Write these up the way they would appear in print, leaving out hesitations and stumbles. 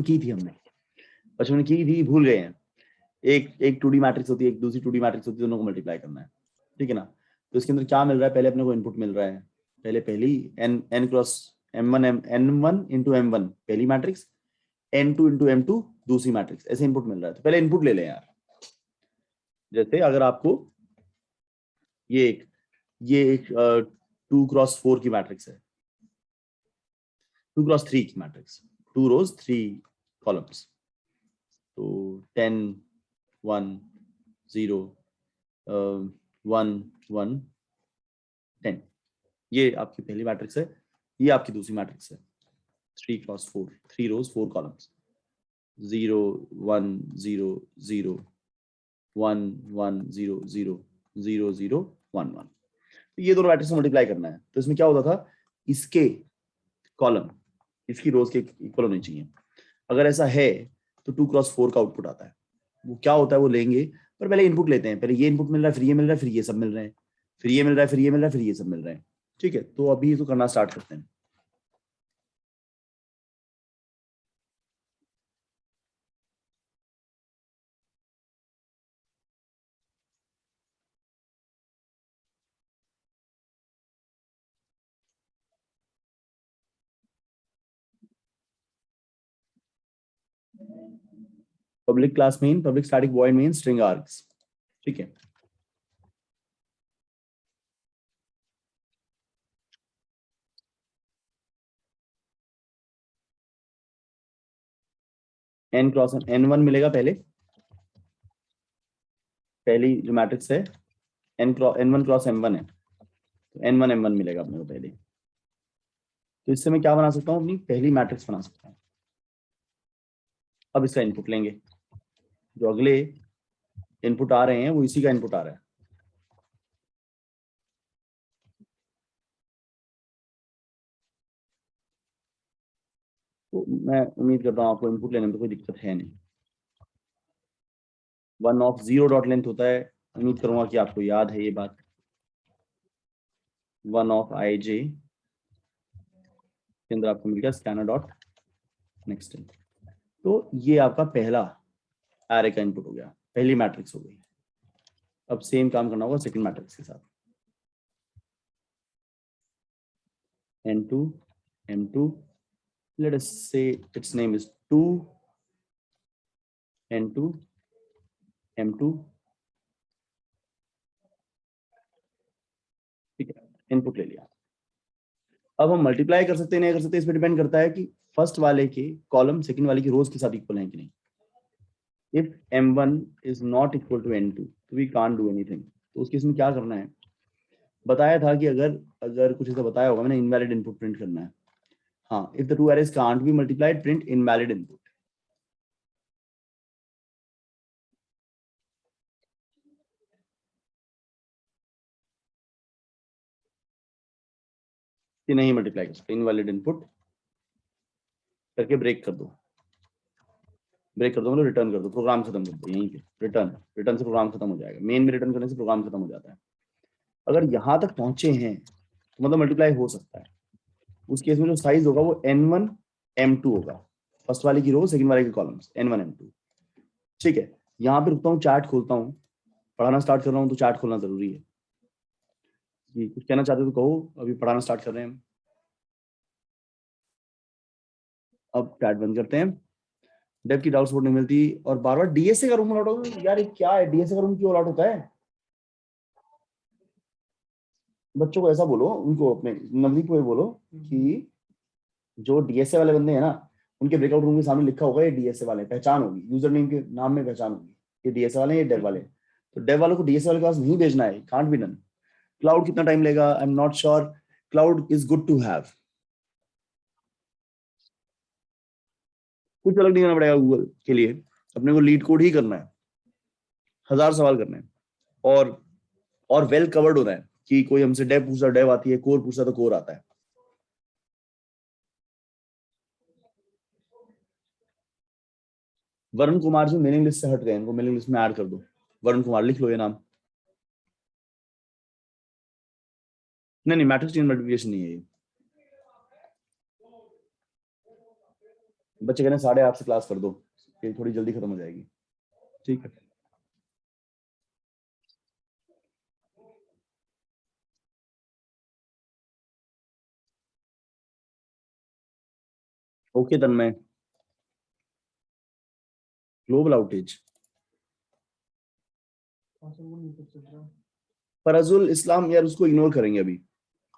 की थी हमने, बचपन में की थी, भूल गए हैं। एक 2D मैट्रिक्स होती है, एक दूसरी 2D मैट्रिक्स होती है, दोनों को मल्टीप्लाई करना है, ठीक है ना। तो इसके अंदर क्या मिल रहा है, पहले अपने को इनपुट मिल रहा है, पहली n cross m1 n1 into m1 पहली मैट्रिक्स, n2 इंटू m2 दूसरी मैट्रिक्स, ऐसे इनपुट मिल रहा है। तो पहले इनपुट ले लें यार। जैसे अगर आपको ये एक 2 क्रॉस 4 की मैट्रिक्स है, 2 क्रॉस 3 की मैट्रिक्स, 2 रोज 3 कॉलम्स, तो 10 1 0 1 1 10, ये आपकी पहली मैट्रिक्स है, ये आपकी दूसरी मैट्रिक्स है, 3 क्रॉस 4, 3 रोज 4 कॉलम्स, 0 1 0 0 1 1 0 0 0 0 1 1। तो ये दोनों मैट्रिक्स मल्टीप्लाई करना है। तो इसमें क्या होता था, इसके कॉलम इसकी रोज के इक्वल होनी चाहिए। अगर ऐसा है तो 2 क्रॉस 4 का आउटपुट आता है। वो क्या होता है वो लेंगे, पर पहले इनपुट लेते हैं। पहले ये इनपुट मिल रहा है, फिर ये मिल रहा है, फिर ये सब मिल रहे हैं, फिर ये मिल रहा है, फिर ये मिल रहा है, फिर ये सब मिल रहे हैं, ठीक है। तो अभी तो करना स्टार्ट करते हैं। Public class main, public static void main, string args, ठीक है। n क्रॉस n1 मिलेगा, पहली जो मैट्रिक्स है n1 क्रॉस m1 है, तो n1 m1 मिलेगा अपने को पहले। तो इससे मैं क्या बना सकता हूँ, अपनी पहली मैट्रिक्स बना सकता हूँ। अब इसका इनपुट लेंगे, जो अगले इनपुट आ रहे हैं वो इसी का इनपुट आ रहा है। तो मैं उम्मीद करता हूँ आपको इनपुट लेने में तो कोई दिक्कत है नहीं। 1 ऑफ 0 डॉट लेंथ होता है, उम्मीद करूंगा कि आपको याद है ये बात। 1 ऑफ आई जे के अंदर आपको मिल गया स्कैनर डॉट नेक्स्ट। तो ये आपका पहला एरे का इनपुट हो गया, पहली मैट्रिक्स हो गई। अब सेम काम करना होगा सेकंड मैट्रिक्स के साथ, n2 m2, let us say its name is 2 n2 m2, ठीक है। इनपुट ले लिया। अब हम मल्टीप्लाई कर सकते हैं नहीं कर सकते, इस पर डिपेंड करता है कि फर्स्ट वाले के कॉलम सेकंड वाले की रोज के साथ इक्वल है कि नहीं। If m1 is not equal to n2 तो we can't do anything। तो उस केस में क्या करना है, बताया था कि अगर अगर कुछ ऐसा बताया होगा मैंने, इनवैलिड इनपुट प्रिंट करना है। हाँ, if the two arrays can't be multiplied print invalid input। कि नहीं मल्टीप्लाई कर सकते, इनवैलिड इनपुट करके ब्रेक कर दो, मतलब रिटर्न कर दो, प्रोग्राम खत्म कर दो यहीं पे। रिटर्न से प्रोग्राम खत्म हो जाएगा, मेन में रिटर्न करने से प्रोग्राम खत्म हो जाता है। अगर यहाँ तक पहुंचे हैं तो मतलब मल्टीप्लाई हो सकता है। उस केस में जो साइज होगा वो n1 m2 होगा, फर्स्ट वाले की रो सेकंड वाले की कॉलम्स n1 m2, ठीक है। यहाँ पे रुकता हूँ, चार्ट खोलता हूँ, पढ़ाना स्टार्ट कर रहा हूँ तो चार्ट खोलना जरूरी है। जी कुछ कहना चाहते हो तो कहो, अभी पढ़ाना स्टार्ट कर रहे हैं हम। अब चैट बंद करते हैं। डेव की डाउट सपोर्ट नहीं मिलती और बार बार डीएसए का रूम अलॉट होगा यार, ये क्या है, डीएसए का रूम क्यों अलॉट होता है। बच्चों को ऐसा बोलो, उनको अपने नवदीप को ये बोलो कि जो डीएसए वाले बंदे हैं ना, उनके ब्रेकआउट रूम के सामने लिखा होगा ये डीएसए वाले, पहचान होगी, यूजर नेम के नाम में पहचान होगी, ये डीएसए वाले हैं, ये डेव वाले। तो डेव वालों को डीएसए वाले के पास नहीं भेजना है, कांट बी डन। क्लाउड कितना टाइम लेगा, I am not sure. Cloud is good to have, कुछ अलग नहीं करना पड़ेगा गूगल के लिए, अपने को लीड कोड ही करना है, 1000 सवाल करने हैं, और वेल कवर्ड होना है कि कोई हमसे डेव पूछा डेव आती है, कोर पूछा तो कोर आता है। वरुण कुमार जी मेलिंग लिस्ट से हट गए, इनको मेलिंग लिस्ट में ऐड कर दो। वरुण कुमार लिख लो ये नाम। नहीं मैट्रिक्स चेन मल्टीप्लिकेशन नहीं है ये। बच्चे कहने 8:30 से क्लास कर दो, ये थोड़ी जल्दी खत्म हो जाएगी। ठीक है, ओके तन्मय। ग्लोबल आउटेज, फराजुल इस्लाम यार, उसको इग्नोर करेंगे अभी,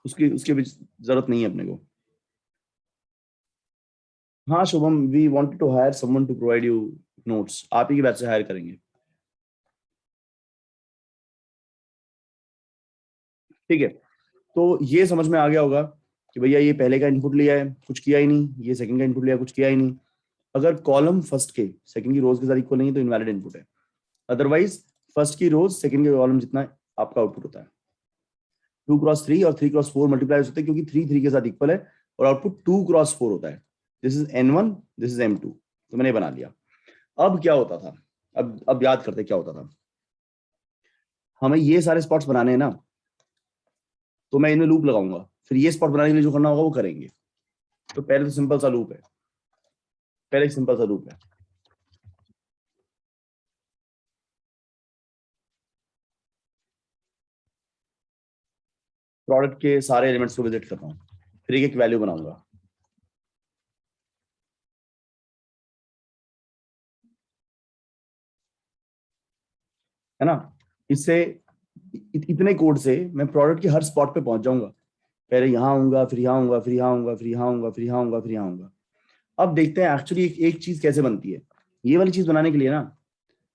उसकी उसके भी जरूरत नहीं है अपने को। हाँ Shubham, we wanted to hire someone to provide you notes, आप ही की बैच से हायर करेंगे। ठीक है, तो ये समझ में आ गया होगा कि भैया ये पहले का इनपुट लिया है, कुछ किया ही नहीं, ये सेकंड का इनपुट लिया, कुछ किया ही नहीं। अगर कॉलम फर्स्ट के सेकंड की रोज के साथ इक्वल नहीं है तो इनवैलिड इनपुट है। अदरवाइज फर्स्ट की रोज सेकंड के कॉलम जितना आपका आउटपुट होता है। 2x3 और 3x4 मल्टीप्लाई होते हैं क्योंकि 3 के साथ इक्वल है, और आउटपुट 2x4 होता है। This is N1, this is M2, तो मैंने बना लिया। अब क्या होता था, अब याद करते क्या होता था। हमें ये सारे स्पॉट्स बनाने हैं ना, तो मैं इनमें लूप लगाऊंगा, फिर ये स्पॉट बनाने के लिए जो करना होगा वो करेंगे। तो पहले तो सिंपल सा लूप है, पहले एक सिंपल सा लूप है। प्रोडक्ट के सारे एलिमेंट्स को विजिट करता हूँ, फिर एक वैल्यू बनाऊंगा। है ना, इससे इतने कोड से मैं प्रोडक्ट के हर स्पॉट पे पहुंच जाऊंगा। पहले यहाँ आऊंगा, फिर यहाँ आऊंगा, फिर यहाँ आऊंगा, फिर यहाँ आऊंगा, फिर यहाँ आऊंगा, फिर यहाँ आऊंगा। अब देखते हैं एक्चुअली एक चीज कैसे बनती है। ये वाली चीज बनाने के लिए ना,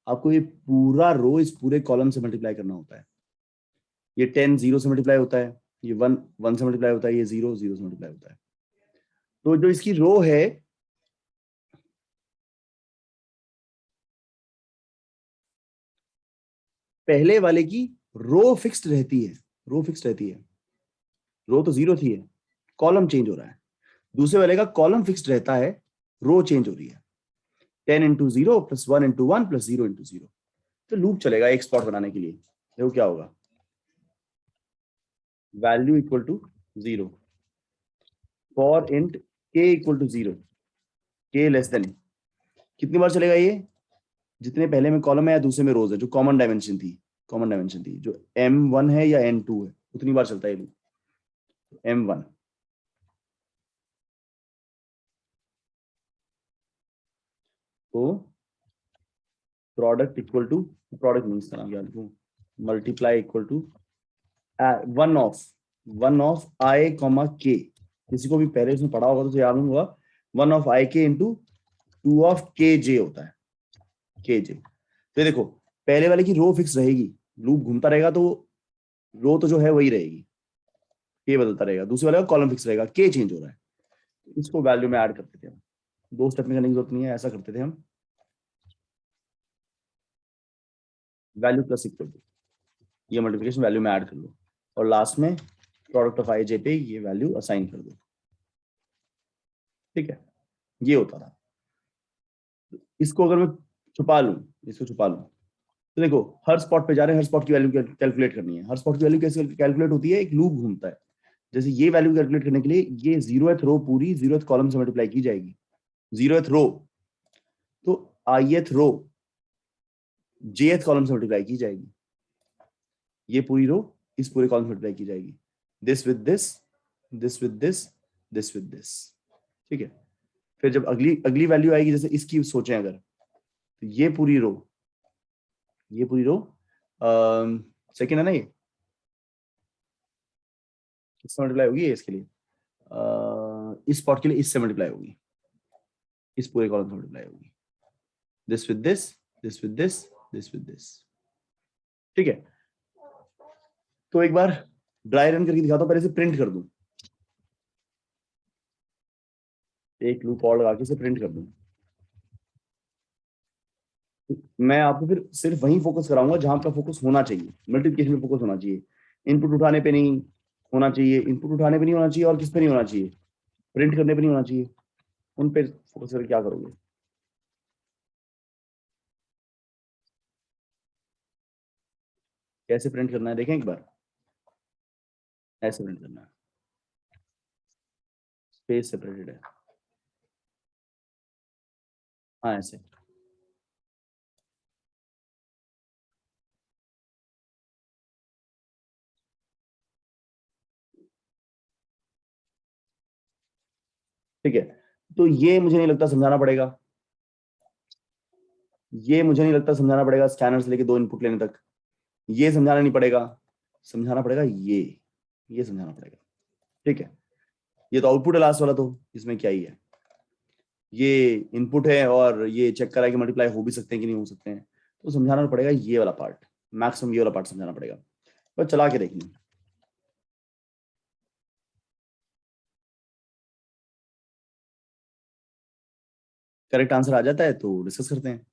आपको ये पूरा रो इस पूरे कॉलम से मल्टीप्लाई करना होता है। ये 10 जीरो से मल्टीप्लाई होता है, ये 1 1 से मल्टीप्लाई होता है, ये 0 0 से मल्टीप्लाई होता है। तो जो इसकी रो है, पहले वाले की रो फिक्स्ड रहती है, रो फिक्स्ड रहती है। रो तो 0 थी है, कॉलम चेंज हो रहा है। दूसरे वाले का कॉलम फिक्स्ड रहता है, रो चेंज हो रही है। 10 into 0 + 1 into 1 + 0 into 0। तो लूप चलेगा एक स्पॉट बनाने के लिए। देखो क्या होगा, value equal to 0 for int k equal to 0, k less than. कितनी बार चलेगा ये, जितने पहले में कॉलम है या दूसरे में रोज है, जो कॉमन डायमेंशन थी, कॉमन डायमेंशन थी जो M1 है या N2 है, उतनी बार चलता है ये लूप। M1, तो product equal to, product means का नाम क्या लिखूं, multiply equal to 1 of I, किसी को भी पहले इसमें पढ़ा होगा तो याद होगा, 1 of I k into 2 of kj होता है, kj। तो ये देखो, पहले वाले की रो फिक्स रहेगी, लूप घूमता रहेगा तो रो तो जो है वही रहेगी, के बदलता रहेगा। दूसरे वाले का कॉलम फिक्स रहेगा, के चेंज हो रहा है। इसको वैल्यू में ऐड करते थे हम, 2 स्टेप में करने की जरूरत नहीं है, ऐसा करते थे हम। वैल्यू प्लस इक्वल टू, ये मल्टीप्लिकेशन वैल्यू में ऐड कर लो, और लास्ट में प्रोडक्ट ऑफ आई जे पे ये वैल्यू असाइन कर दो। ठीक है, ये होता था। इसको अगर मैं छुपा लूं, इसको छुपा लूं, तो देखो हर स्पॉट पे जा रहे हैं, हर स्पॉट की वैल्यू कैलकुलेट करनी है। हर स्पॉट की वैल्यू कैसे कैलकुलेट होती है, एक लूप घूमता है। जैसे ये वैल्यू कैलकुलेट करने के लिए ये 0th रो पूरी 0th कॉलम से मल्टीप्लाई की जाएगी। 0th रो, तो ith रो jth कॉलम से मल्टीप्लाई की जाएगी। ये पूरी रो इस पूरे कॉलम से मल्टीप्लाई की जाएगी। This with this, this with this, this with this. ठीक है, फिर जब अगली अगली वैल्यू आएगी, जैसे इसकी सोचें अगर, तो ये पूरी रो, ये पूरी रो सेकेंड है ना, ये किससे मल्टीप्लाई होगी, ये इसके लिए इस स्पॉट के लिए इससे मल्टीप्लाई होगी, इस पूरे कॉलम से मल्टीप्लाई होगी। This with this, this with this, this with this. ठीक है, तो एक बार ड्राई रन करके दिखाता हूं, पहले से प्रिंट कर दूं, एक लूप और लगा के इसे प्रिंट कर दूं। मैं आपको फिर सिर्फ वहीं फोकस कराऊंगा जहां आपका फोकस होना चाहिए, मल्टीप्लिकेशन में फोकस होना चाहिए। इनपुट उठाने पे नहीं होना चाहिए, इनपुट उठाने पे नहीं होना चाहिए, और किस पे नहीं होना चाहिए, प्रिंट करने पे नहीं होना चाहिए। उन पे फोकस करके क्या करोगे, कैसे प्रिंट करना है देखें एक बार। ऐसे प्रिंट करना है, स्पेस सेपरेटेड है। हाँ ऐसे। ठीक है, तो ये मुझे नहीं लगता समझाना पड़ेगा, ये मुझे नहीं लगता समझाना पड़ेगा, स्कैनर से लेके 2 इनपुट लेने तक, ये समझाना नहीं पड़ेगा, समझाना पड़ेगा ये समझाना पड़ेगा। ठीक है, ये तो आउटपुट है लास्ट वाला, तो इसमें क्या ही है, ये इनपुट है और ये चेक करा कि मल्टीप्लाई हो भी सकते हैं कि नहीं हो सकते हैं, तो समझाना पड़ेगा ये वाला पार्ट, मैक्सिमम ये वाला पार्ट समझाना पड़ेगा। पर चला के देखिए, करेक्ट आंसर आ जाता है तो डिस्कस करते हैं।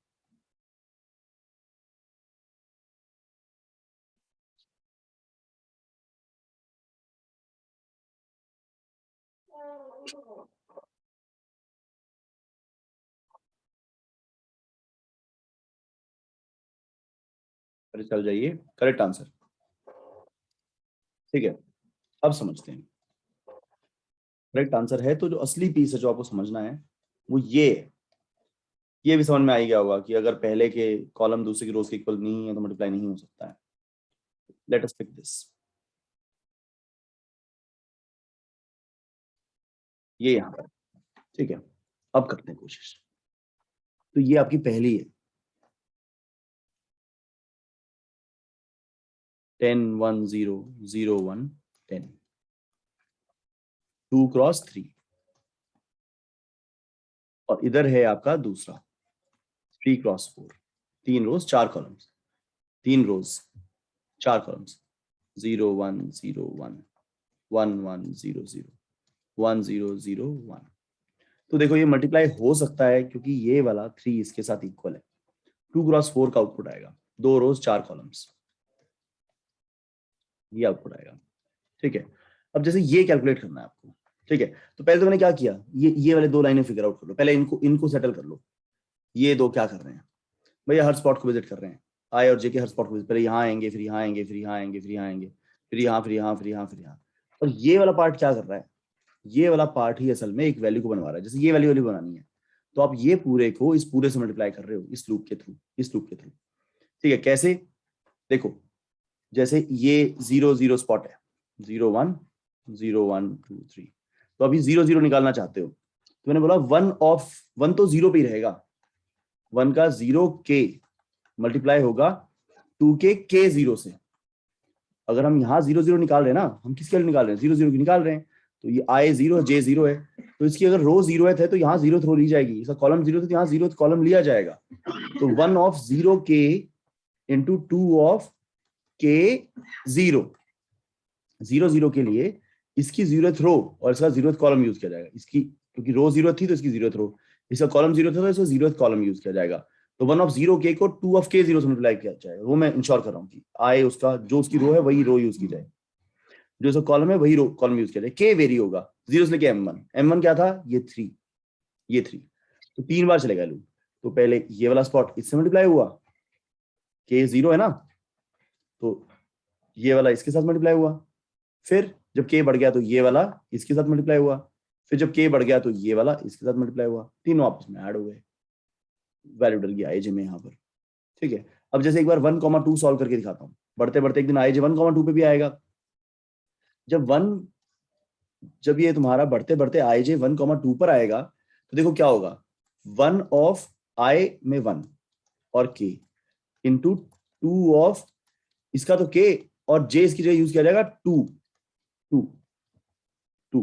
अरे चल जाइए, करेक्ट आंसर। ठीक है, अब समझते हैं। करेक्ट आंसर है, तो जो असली पीस है जो आपको समझना है वो ये है। ये भी समझ में आ ही गया होगा कि अगर पहले के कॉलम दूसरे की रोज के इक्वल नहीं है तो मल्टीप्लाई नहीं हो सकता है। लेट अस पिक दिस, ये यहाँ पर। ठीक है, अब करते हैं कोशिश। तो ये आपकी पहली है, 10 1 0 0 1 10, 2 क्रॉस 3, और इधर है आपका दूसरा 3 क्रॉस 4, 3 रोज 4 कॉलम्स, 3 रोज 4 कॉलम्स, 0 1 0 1 1 1 0 0 1 0 0 1। तो देखो ये मल्टीप्लाई हो सकता है क्योंकि ये वाला 3 इसके साथ इक्वल है, 2 क्रॉस 4 का आउटपुट आएगा, 2 रोज 4 कॉलम्स, ये आउटपुट आएगा। ठीक है, अब जैसे ये कैलकुलेट करना है आपको। ठीक है, तो पहले तो मैंने क्या किया, ये वाले 2 लाइनें फिगर आउट कर लो, पहले इनको इनको सेटल कर लो। ये दो क्या कर रहे हैं भैया, हर स्पॉट को विजिट कर रहे हैं, आई और जे के हर स्पॉट को विजिट, पहले यहाँ आएंगे, फिर यहाँ आएंगे, फिर यहाँ आएंगे, फिर यहाँ आएंगे, फिर यहाँ, फिर यहाँ, फिर यहाँ, फिर यहाँ। और ये वाला पार्ट क्या कर रहा है, ये वाला पार्ट ही असल में एक वैल्यू को बनवा रहा है, जैसे ये वैल्यू बनानी है, तो आप ये पूरे को इस पूरे से मल्टीप्लाई कर रहे हो इस लूप के थ्रू, इस लूप के थ्रू। ठीक है, कैसे, देखो जैसे ये 0 0 स्पॉट है, 0 1 0 1 2 3, तो अभी 0 0 निकालना चाहते हो, तो मैंने बोला 1 ऑफ 1 तो 0 पे ही रहेगा, 1 का 0 के मल्टीप्लाई होगा 2 के 0 से। अगर हम यहाँ 0 0 निकाल रहे हैं ना, हम किसके लिए निकाल रहे हैं, 0 0 की निकाल रहे हैं, तो ये आई 0 जे 0 है, तो इसकी अगर रो 0 है तो यहाँ 0 थ्रो ली जाएगी, इसका कॉलम 0 तो यहाँ 0 कॉलम लिया जाएगा, तो 1 ऑफ 0 के इंटू 2 ऑफ के 0, 0 0 के लिए इसकी 0th रो और इसका 0th कॉलम यूज किया जाएगा, इसकी क्योंकि रो 0 थी तो इसकी 0th रो, इसका कॉलम 0 था तो इसका 0th कॉलम यूज किया जाएगा, तो 1 ऑफ 0 के को 2 ऑफ के 0 से मल्टीप्लाई किया जाएगा, वो मैं इंश्योर कर रहा हूँ कि आए उसका जो उसकी रो है वही रो यूज की जाए, जो उसका कॉलम है वही रो कॉलम यूज किया जाए, के वेरी होगा 0 से लेके m1 क्या था, ये 3, ये 3, तो 3 बार चलेगा लूप। तो पहले ये वाला स्पॉट इससे मल्टीप्लाई हुआ, के 0 है ना, तो ये वाला इसके साथ मल्टीप्लाई हुआ, फिर जब के बढ़ गया तो ये वाला इसके साथ मल्टीप्लाई हुआ, फिर जब के बढ़ गया तो ये वाला इसके साथ मल्टीप्लाई हुआ, तीनों आपस में ऐड हो गए, वैल्यू डल गया आईजे में यहाँ पर। ठीक है, अब जैसे एक बार 1,2 सॉल्व करके दिखाता हूँ, बढ़ते बढ़ते एक दिन आईजे 1,2 पे भी आएगा, जब वन जब ये तुम्हारा बढ़ते बढ़ते आईजे 1,2 पर आएगा तो देखो क्या होगा, 1 ऑफ आई में 1 और के इंटू 2 ऑफ इसका तो के और जे इसकी जगह यूज किया जाएगा 2 2 2,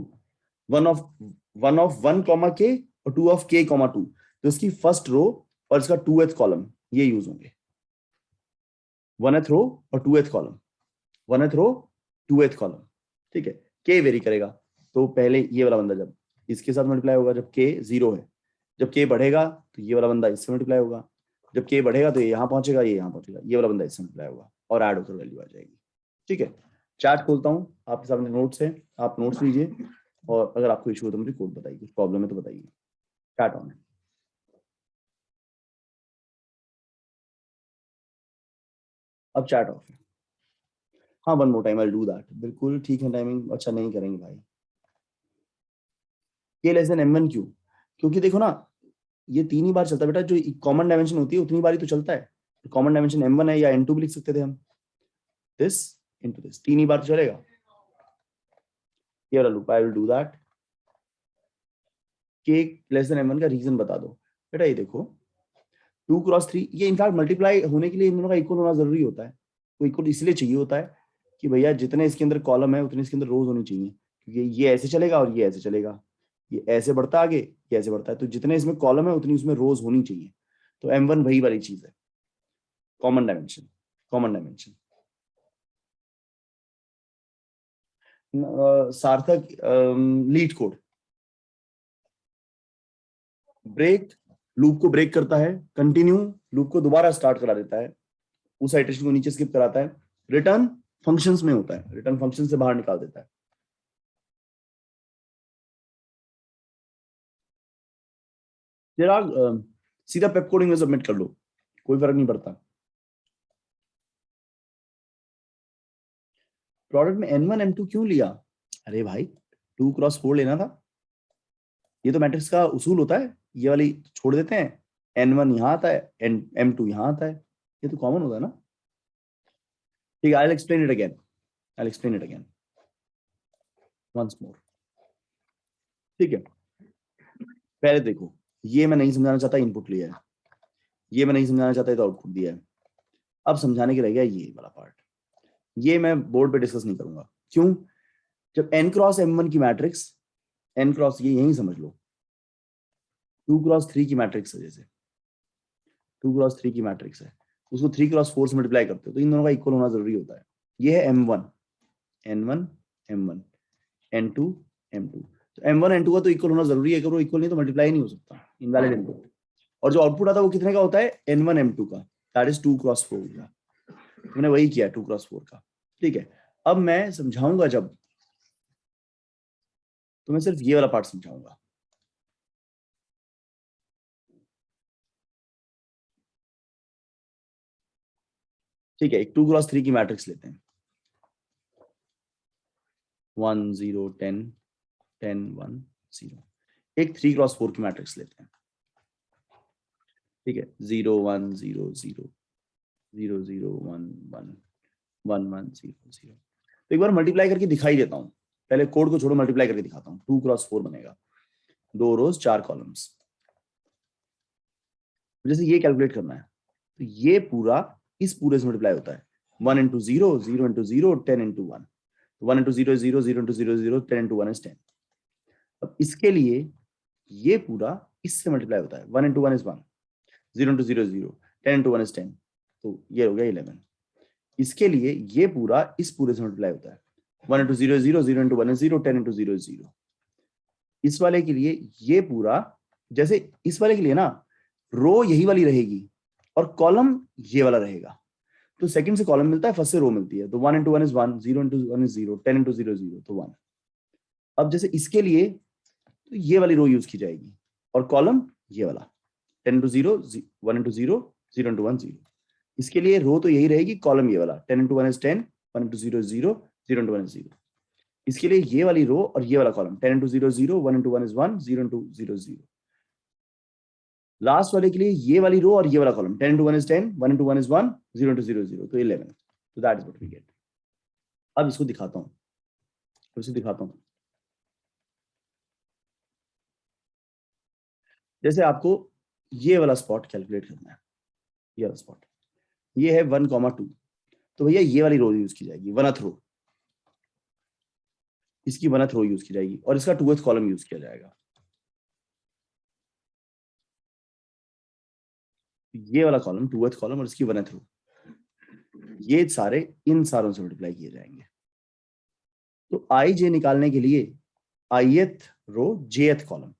1 कॉमा के और 2 ऑफ के कॉमा 2, तो इसकी फर्स्ट रो और इसका 2th कॉलम ये यूज होंगे, 1th रो और 2th कॉलम, 1th रो 2th कॉलम। ठीक है, के वेरी करेगा, तो पहले ये वाला बंदा जब इसके साथ मल्टीप्लाई होगा जब के 0 है, जब के बढ़ेगा तो ये वाला बंदा इससे मल्टीप्लाई होगा, जब के बढ़ेगा तो ये यहाँ पहुंचेगा, ये यहाँ पहुंचेगा, ये वाला बंदा इससे मल्टीप्लाई होगा और ऐड होकर वैल्यू आ जाएगी। ठीक है, चार्ट खोलता हूँ, आपके सामने नोट्स है, आप नोट्स लीजिए, और अगर आपको इशू हो तो मुझे कोड बताइए, कुछ प्रॉब्लम है तो बताइए। चार्ट ऑन है, अब चार्ट ऑफ है। हाँ, one more time I will do that, बिल्कुल ठीक है, टाइमिंग अच्छा नहीं करेंगे भाई, ये लेस देन m1 क्यों, क्योंकि देखो ना ये 3 ही बार चलता है बेटा, जो कॉमन डायमेंशन होती है उतनी बार ही तो चलता है। कॉमन डायमेंशन m1 है, या n2 भी लिख सकते थे हम, दिस इनटू दिस, 3 ही बार तो चलेगा। ये वाला loop, I will do that. k less then m1 का रीजन बता दो बेटा। ये देखो 2 क्रॉस 3, ये इनफैक्ट मल्टीप्लाई होने के लिए इन दोनों का इक्वल होना जरूरी होता है। वो इक्वल इसलिए चाहिए होता है कि भैया जितने इसके अंदर कॉलम है उतने इसके अंदर रोज होनी चाहिए, क्योंकि ये ऐसे चलेगा और ये ऐसे चलेगा, ये ऐसे बढ़ता आगे, ये ऐसे बढ़ता है, तो जितने इसमें कॉलम है उतनी उसमें रोज होनी चाहिए। तो m1 वही वाली चीज है, कॉमन डायमेंशन। कॉमन डायमेंशन सार्थक, लीड कोड, ब्रेक, लूप को ब्रेक करता है, कंटिन्यू लूप को दोबारा स्टार्ट करा देता है, उस आइटरेशन को नीचे स्किप कराता है, रिटर्न फंक्शंस में होता है, रिटर्न फंक्शन से बाहर निकाल देता है। चिराग सीधा पेप कोडिंग में सबमिट कर लो, कोई फर्क नहीं पड़ता। प्रोडक्ट में n1 m2 क्यों लिया? अरे भाई 2 क्रॉस 4 लेना था, ये तो मैट्रिक्स का उसूल होता है। ये वाली छोड़ देते हैं, n1 यहाँ आता है, m2 यहाँ आता है, ये तो कॉमन होता है ना। ठीक है, I will explain it again, I will explain it again once more. ठीक है, पहले देखो, ये मैं नहीं समझाना चाहता, इनपुट लिया है, ये मैं नहीं समझाना चाहता, तो आउटपुट दिया है। अब समझाने के रह गया ये वाला पार्ट, ये मैं बोर्ड पे डिस्कस नहीं करूंगा। क्यों? जब n क्रॉस m1 की मैट्रिक्स, n क्रॉस, ये यही समझ लो, 2 क्रॉस 3 की मैट्रिक्स है, जैसे 2 क्रॉस 3 की मैट्रिक्स है, उसको 3 क्रॉस 4 से मल्टीप्लाई करते हो तो इन दोनों का इक्वल होना जरूरी होता है। ये है m1, n1 m1, n2 m2, तो m1 n2 का तो इक्वल होना जरूरी है, अगर वो इक्वल नहीं तो मल्टीप्लाई नहीं हो सकता, इनवैलिड इनपुट। और जो आउटपुट आता है वो कितने का होता है? n1 m2 का, दैट इज 2 क्रॉस 4 का। मैंने वही किया 2 क्रॉस 4 का। ठीक है, अब मैं समझाऊंगा जब, तो मैं सिर्फ ये वाला पार्ट समझाऊंगा। ठीक है, एक 2 क्रॉस 3 की मैट्रिक्स लेते हैं, 1 0 10 10 1 0। एक 3 क्रॉस 4 की मैट्रिक्स लेते हैं, ठीक है, 0 1 0 0 0 0 1 1 1 1 0 0। तो एक बार मल्टीप्लाई करके दिखाई देता हूँ, पहले कोड को छोड़ो, मल्टीप्लाई करके दिखाता हूँ। 2 क्रॉस 4 बनेगा, 2 रोज 4 कॉलम्स। जैसे ये कैलकुलेट करना है तो ये पूरा इस पूरे से मल्टीप्लाई होता है, 1 into 0 0 into 0 10 into 1, 1 into 0 0 0 into 0 0 10 into 1 is 10। अब इसके लिए ये पूरा इससे मल्टीप्लाई होता है, 1 into 1 is 1, 0 into 0 0, 10 into 1 is 10, तो ये हो गया 11। इसके लिए ये पूरा इस पूरे से मल्टीप्लाई होता है, 1 into 0 0, 0 into 1 is 0, 10 into 0 is 0। इस वाले के लिए ये पूरा, जैसे इस वाले के लिए ना रो यही वाली रहेगी और कॉलम ये वाला रहेगा, तो सेकंड से कॉलम मिलता है, फर्स्ट से रो मिलती है, तो 1 into 1 is 1, 0 into 1 is 0, 10 into 0 0, तो 1। अब जैसे इसके लिए तो ये वाली रो यूज की जाएगी और कॉलम ये वाला, 10 इंटू 0 1 इंटू 0 0 इंटू 1 0। इसके लिए रो तो यही रहेगी, कॉलम ये वाला, 10 into 1 is 10, 1 into 0 is 0, 0 into 1 is 0। इसके लिए ये वाली रो और ये वाला column, 10 into 0 0, 1 into 1 is 1, 0 into 0 0। Last वाले के लिए ये वाली रो और ये वाला column, 10 into 1 is 10, 1 into 1 is 1, 0 into 0 0, तो 11। तो that is what we get. अब इसको दिखाता हूँ, इसे दिखाता हूँ। जैसे आपको ये वाला स्पॉट कैलकुलेट करना है, ये वाला स्पॉट, ये है 1,2, तो भैया ये वाली रो यूज की जाएगी, वनथ रो, इसकी वनथ रो यूज की जाएगी और इसका 2th कॉलम यूज किया जाएगा। ये वाला कॉलम 2th कॉलम और इसकी वनथ रो, ये सारे इन सारों से मल्टीप्लाई किए जाएंगे। तो आई जे निकालने के लिए ith रो jth कॉलम,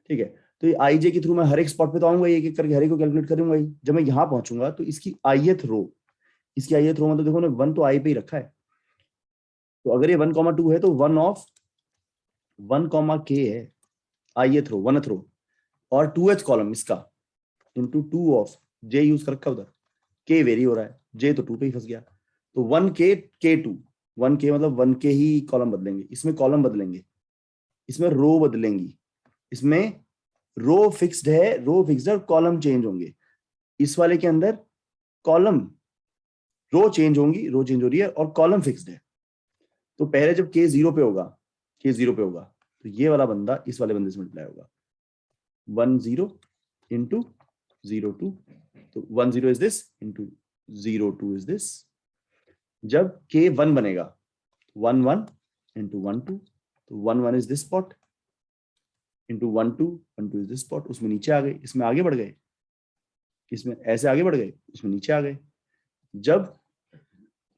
ठीक है, तो ये आई जे के थ्रू मैं हर एक स्पॉट पे तो आऊंगा, एक एक करके हर एक को कैलकुलेट करूंगा ही। जब मैं यहां पहुंचूंगा तो इसकी ith रो, इसकी ith रो मतलब देखो ना 1 तो आई पे ही रखा है, तो अगर ये 1,2 है तो 1 ऑफ 1, k है ith रो, वनथ रो, और 2th कॉलम इसका इंटू 2 ऑफ जे यूज कर रखा उधर, k वेरी हो रहा है, j तो 2 पे ही फंस गया, तो 1k k2, 1k मतलब 1k ही कॉलम बदलेंगे, इसमें कॉलम बदलेंगे, इसमें रो बदलेंगी, इसमें रो फिक्स्ड है, रो फिक्स्ड है और कॉलम चेंज होंगे। इस वाले के अंदर कॉलम, रो चेंज होंगी, रो चेंज हो रही है और कॉलम फिक्स्ड है। तो पहले जब के 0 पे होगा, के 0 पे होगा, तो ये वाला बंदा इस वाले बंदे से मल्टीप्लाई होगा, 1 0 इंटू 0 2, तो 1 0 is this into 0 2 is this. जब के 1 बनेगा, 1 1 इंटू 1 2, तो 1 1 is this spot into 1 2, 1 2 is this spot. उसमें नीचे आ गए, इसमें आगे बढ़ गए, इसमें ऐसे आगे बढ़ गए, इसमें नीचे आ गए। जब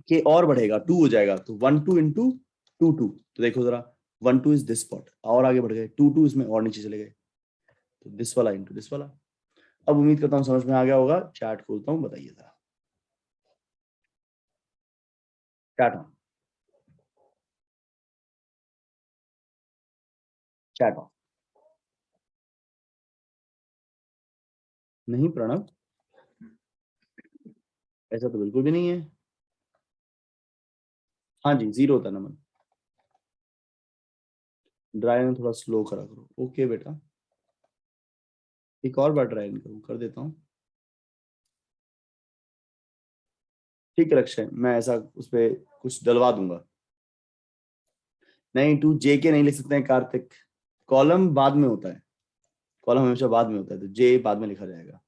के और बढ़ेगा, 2 हो जाएगा, तो 1 2 इंटू 2 2, तो देखो जरा 1 2 इज दिस स्पॉट, और आगे बढ़ गए, 2 2 इसमें और नीचे चले गए, तो दिस वाला इंटू दिस वाला। अब उम्मीद करता हूँ समझ में आ गया होगा। चैट खोलता हूँ, बताइए जरा। Chat on, chat on. नहीं प्रणव, ऐसा तो बिल्कुल भी नहीं है। हाँ जी, 0 होता है नंबर। ड्राई रन थोड़ा स्लो करा करो। ओके बेटा, एक और बार ड्राई रन करूँ, कर देता हूँ। ठीक है लक्ष्य, मैं ऐसा उस पर कुछ डलवा दूंगा। नहीं, टू जे के नहीं लिख सकते हैं कार्तिक, कॉलम बाद में होता है, कॉलम हमेशा बाद में होता है, तो जे बाद में लिखा जाएगा।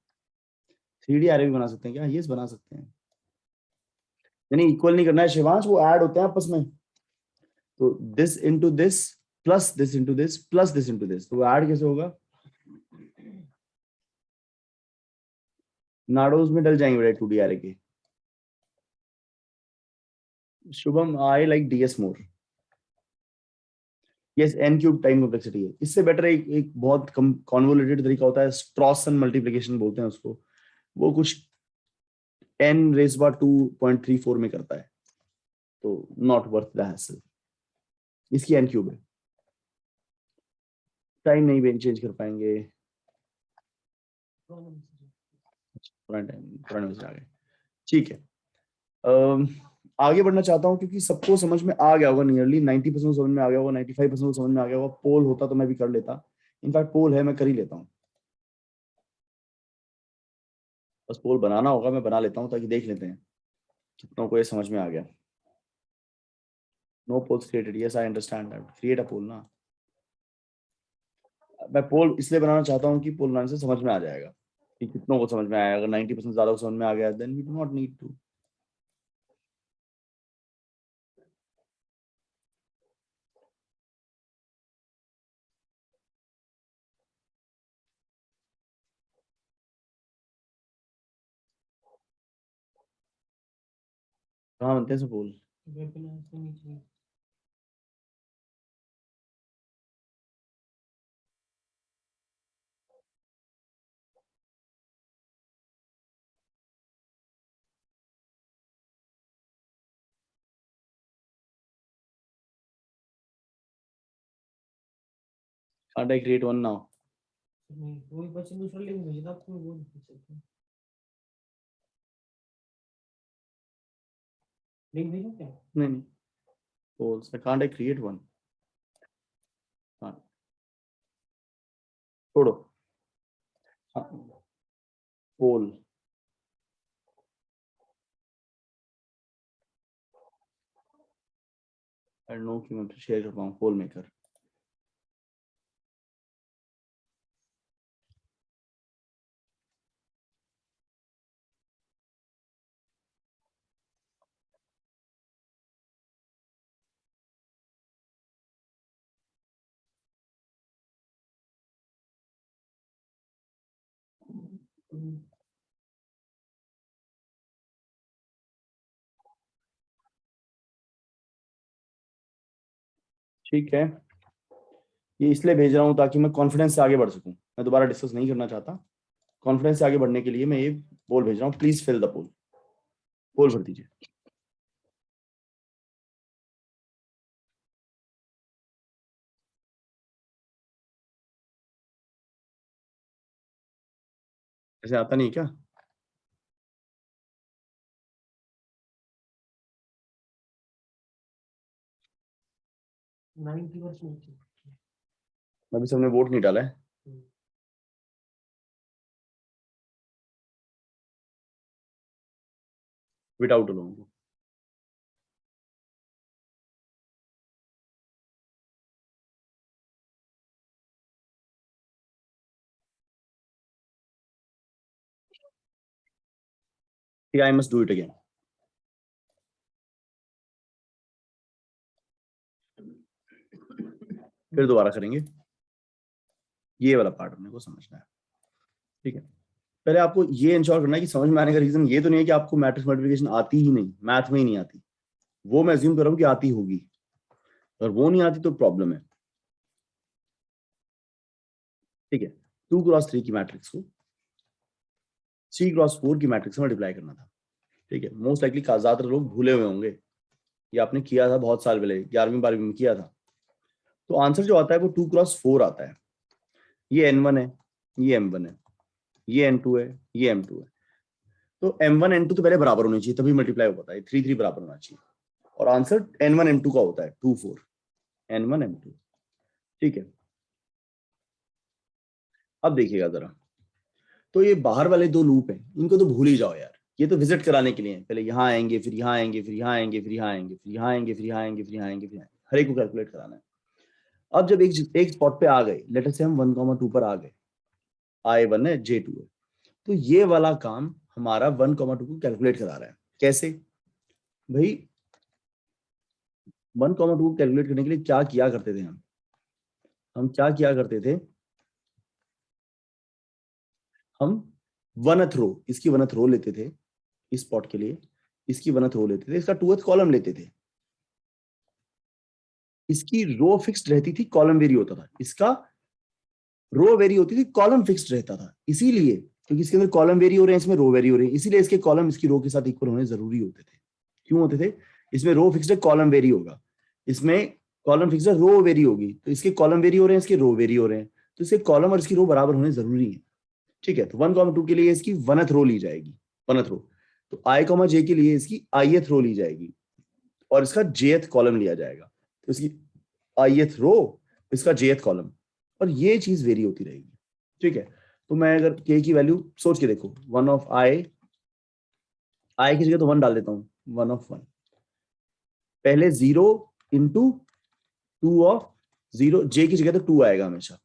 3D एरे भी बना सकते हैं क्या? यस बना सकते हैं। यानी इक्वल नहीं करना है शिवांश, वो ऐड होते हैं आपस में। तो this into this plus this into this plus this into this, तो वो ऐड कैसे होगा? नाडोज में डल जाएंगे बेटा 2D एरे के। Shubham, I like DS more. Yes, N cube time complexity है। इससे बेटर एक बहुत कम कॉन्वोल्यूटेड तरीका होता है, स्ट्रॉसन मल्टीप्लिकेशन बोलते हैं उसको। वो कुछ 10 रेज बार 2.34 में करता है, तो नॉट वर्थ द हैसल। इसकी एन क्यूब है। टाइम नहीं बेन चेंज कर पाएंगे, पुराने टाइम, पुराने में से आ गए। ठीक है, आगे बढ़ना चाहता हूँ क्योंकि सबको समझ में आ गया होगा, नियरली 90% समझ में आ गया होगा, 95% समझ में आ गया होगा। पोल होता तो मैं भी कर लेता, इनफैक्ट पोल है, मैं कर ही लेता हूँ। बस पोल बनाना होगा, मैं बना लेता हूँ ताकि देख लेते हैं कितनों को ये समझ में आ गया। No polls created, yes I understand that, create a poll ना। मैं पोल इसलिए बनाना चाहता हूँ कि पोल बनाने से समझ में आ जाएगा कि कितनों को समझ में आया। अगर 90% ज्यादा को समझ में आ गया, then we do not need to. कहाँ बनते हैं पोल? Can't I create one now? नहीं, poles, can't I create one? हाँ, छोड़ो। हाँ, पोल, आई नो कि मैं शेयर कर पाऊँ पोल मेकर। ठीक है, ये इसलिए भेज रहा हूँ ताकि मैं कॉन्फिडेंस से आगे बढ़ सकूं। मैं दोबारा डिस्कस नहीं करना चाहता। कॉन्फिडेंस से आगे बढ़ने के लिए मैं ये पोल भेज रहा हूँ, प्लीज फिल द पोल। पोल भर दीजिए। ऐसे आता नहीं क्या? अभी सबने वोट नहीं डाला है। विदाउट लोगों को। I must do it again. फिर दोबारा करेंगे, ये वाला पार्ट अपने को समझना है, ठीक है। पहले आपको ये इंश्योर करना है कि समझ में आने का रीजन ये तो नहीं है कि आपको मैट्रिक्स मल्टीप्लिकेशन आती ही नहीं, मैथ में ही नहीं आती, वो मैं अज्यूम कर रहा हूँ कि आती होगी, अगर वो नहीं आती तो प्रॉब्लम है, ठीक है। 2x3 की मैट्रिक्स को 3x4 की मैट्रिक्स से मल्टीप्लाई करना था, ठीक है। मोस्ट लाइकली ज्यादातर लोग भूले हुए होंगे, ये आपने किया था बहुत साल पहले, 11वीं 12वीं में किया था। तो आंसर जो आता है वो 2x4 आता है। ये n1 है, ये m1 है, ये n2 है, ये m2 है। तो m1 n2 तो पहले बराबर होने चाहिए, तभी मल्टीप्लाई हो पाता है, 3 3 बराबर होना चाहिए। और आंसर n1 m2 का होता है 2 4, n1 m2, ठीक है। अब देखिएगा जरा, तो ये बाहर वाले दो लूप हैं, इनको तो भूल ही जाओ यार, ये तो विजिट कराने के लिए है, पहले यहाँ आएंगे, फिर यहाँ आएंगे, फिर यहाँ आएंगे, फिर यहाँ आएंगे, फिर यहाँ आएंगे, फिर यहाँ आएंगे, फिर यहाँ आएंगे, फिर हर एक को कैलकुलेट कराना है। अब जब एक स्पॉट पे आ गए, लेट अस से हम 1,2 पर आ गए, I1 है, J2 है, तो ये वाला काम हमारा 1,2 को कैलकुलेट करा रहा है। कैसे भाई, 1,2 को कैलकुलेट करने के लिए क्या किया करते थे हम क्या किया करते थे, हम वनथ रो, इसकी वनथ रो लेते थे इस स्पॉट के लिए, इसकी वनथ रो लेते थे, इसका 2th कॉलम लेते थे, इसकी रो फिक्स्ड रहती थी, कॉलम वेरी होता था, इसका रो वेरी होती थी, कॉलम फिक्स्ड रहता था। इसीलिए क्योंकि इसके अंदर कॉलम वेरी हो रहे हैं, इसमें रो वेरी हो रहे हैं, इसीलिए इसके कॉलम इसकी रो के साथ इक्वल होने जरूरी होते थे। क्यों होते थे? इसमें रो फिक्स्ड है, कॉलम वेरी होगा, इसमें कॉलम फिक्स्ड है, रो वेरी होगी, तो इसके कॉलम वेरी हो रहे हैं, इसके रो वेरी हो रहे हैं, तो इसके कॉलम और इसकी रो बराबर होने जरूरी है, ठीक है। तो 1,2 के लिए इसकी वनथ रो ली जाएगी, वनथ रो। तो I, J के लिए इसकी ith रो ली जाएगी और इसका jth कॉलम लिया जाएगा, तो इसकी ith रो, इसका jth कॉलम, और ये चीज वेरी होती रहेगी, ठीक है। तो मैं अगर k की वैल्यू सोच के देखो, 1 ऑफ I की जगह तो 1 डाल देता हूँ, 1 ऑफ 1, पहले 0 इंटू 2 ऑफ 0, j की जगह तो 2 आएगा हमेशा,